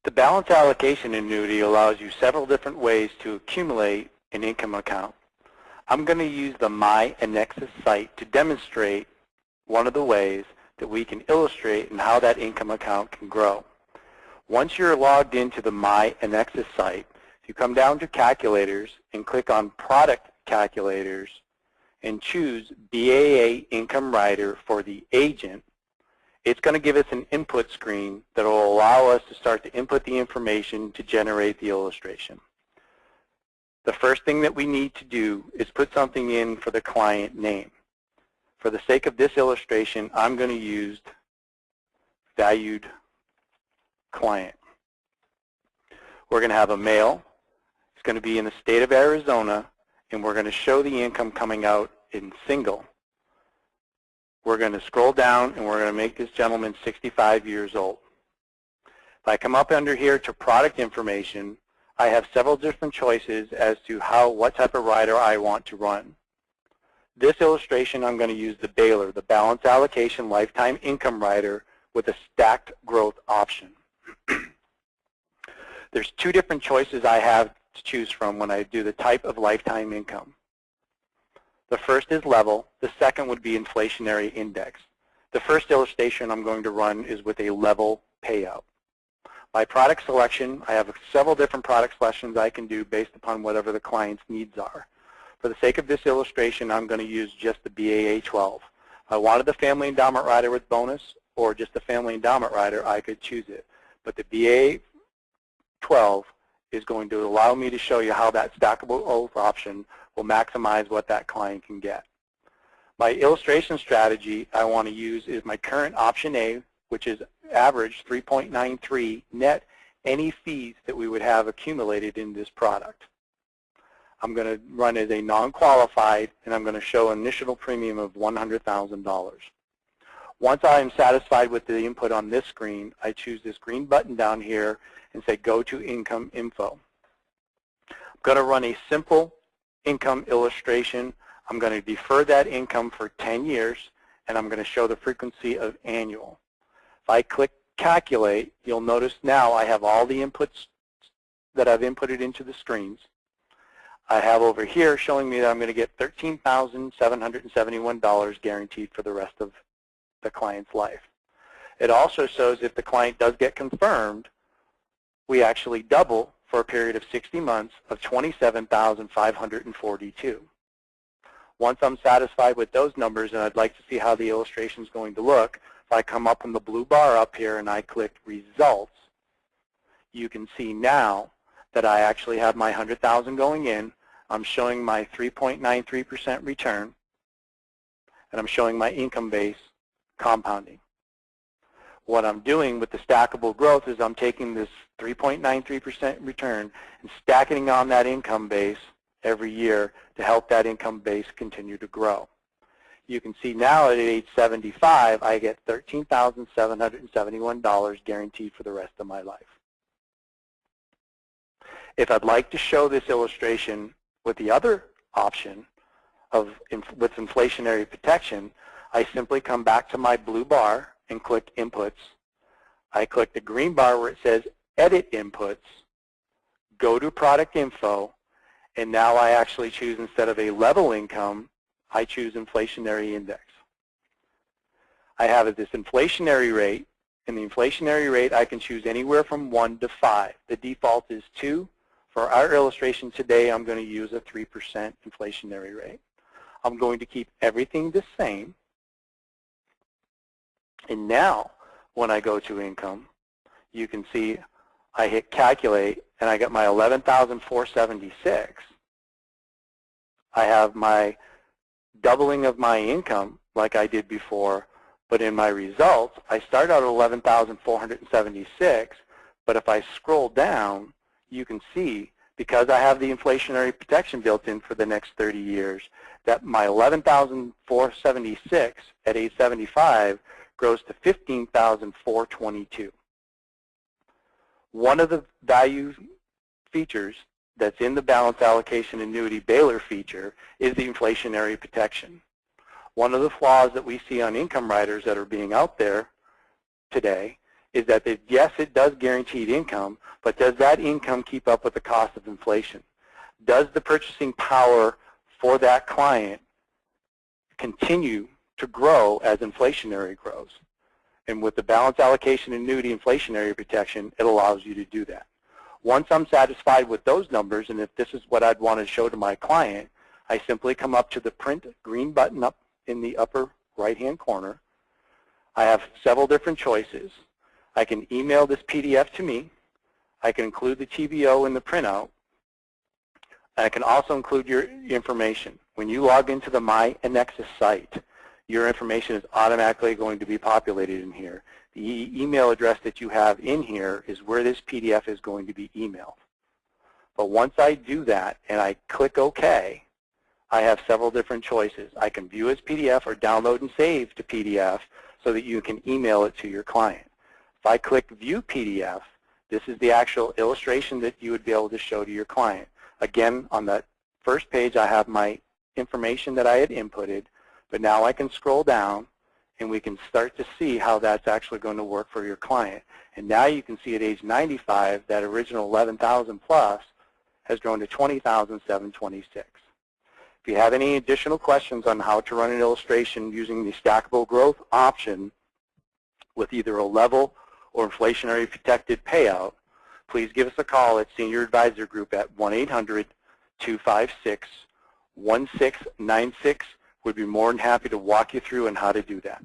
The balance allocation annuity allows you several different ways to accumulate an income account. I'm going to use the MyAnnexus site to demonstrate one of the ways that we can illustrate and how that income account can grow. Once you're logged into the MyAnnexus site, you come down to Calculators and click on Product Calculators and choose BAA Income Rider for the agent. It's going to give us an input screen that will allow us to start to input the information to generate the illustration. The first thing that we need to do is put something in for the client name. For the sake of this illustration, I'm going to use valued client. We're going to have a male. It's going to be in the state of Arizona, and we're going to show the income coming out in single. We're going to scroll down, and we're going to make this gentleman 65 years old. If I come up under here to product information, I have several different choices as to what type of rider I want to run. This illustration, I'm going to use the Baylor, the Balance Allocation Lifetime Income Rider with a stacked growth option. There's two different choices I have to choose from when I do the type of lifetime income. The first is level. The second would be inflationary index. The first illustration I'm going to run is with a level payout. My product selection, I have several different product selections I can do based upon whatever the client's needs are. For the sake of this illustration, I'm going to use just the BAA 12. If I wanted the Family Endowment Rider with bonus or just the Family Endowment Rider, I could choose it. But the BAA 12 is going to allow me to show you how that stackable oath option will maximize what that client can get. My illustration strategy I want to use is my current option A, which is average 3.93 net any fees that we would have accumulated in this product. I'm going to run as a non-qualified, and I'm going to show an initial premium of $100,000. Once I am satisfied with the input on this screen, I choose this green button down here and say Go to Income Info. I'm going to run a simple income illustration. I'm going to defer that income for 10 years, and I'm going to show the frequency of annual. If I click Calculate, you'll notice now I have all the inputs that I've inputted into the screens. I have over here showing me that I'm going to get $13,771 guaranteed for the rest of the client's life. It also shows if the client does get confirmed, we actually double for a period of 60 months of $27,542. Once I'm satisfied with those numbers and I'd like to see how the illustration is going to look, if I come up in the blue bar up here and I click Results, you can see now that I actually have my $100,000 going in. I'm showing my 3.93% return, and I'm showing my income base compounding. What I'm doing with the stackable growth is I'm taking this 3.93% return and stacking on that income base every year to help that income base continue to grow. You can see now at age 75, I get $13,771 guaranteed for the rest of my life. If I'd like to show this illustration with the other option with inflationary protection, I simply come back to my blue bar and click Inputs. I click the green bar where it says Edit Inputs, go to Product Info, and now I actually choose, instead of a level income, I choose inflationary index. I have this inflationary rate. In the inflationary rate, I can choose anywhere from 1 to 5. The default is 2. For our illustration today, I'm going to use a 3% inflationary rate. I'm going to keep everything the same. And now, when I go to income, you can see I hit Calculate, and I get my $11,476. I have my doubling of my income like I did before, but in my results, I start out at $11,476, but if I scroll down, you can see, because I have the inflationary protection built in for the next 30 years, that my $11,476 at age 75 grows to $15,422. One of the value features that's in the balance allocation annuity Baylor feature is the inflationary protection. One of the flaws that we see on income riders that are being out there today is that yes, it does guaranteed income, but does that income keep up with the cost of inflation? Does the purchasing power for that client continue to grow as inflationary grows? And with the balance allocation annuity inflationary protection, it allows you to do that. Once I'm satisfied with those numbers, and if this is what I'd want to show to my client, I simply come up to the print green button up in the upper right-hand corner. I have several different choices. I can email this PDF to me. I can include the TBO in the printout. I can also include your information. When you log into the My Annexus site, your information is automatically going to be populated in here. The email address that you have in here is where this PDF is going to be emailed. But once I do that and I click OK, I have several different choices. I can view as PDF or download and save to PDF so that you can email it to your client. If I click View PDF, this is the actual illustration that you would be able to show to your client. Again, on that first page, I have my information that I had inputted, but now I can scroll down and we can start to see how that's actually going to work for your client. And now you can see at age 95, that original 11,000 plus has grown to 20,726. If you have any additional questions on how to run an illustration using the stackable growth option with either a level or inflationary protected payout, please give us a call at Senior Advisor Group at 1-800-256-1696. We'd be more than happy to walk you through on how to do that.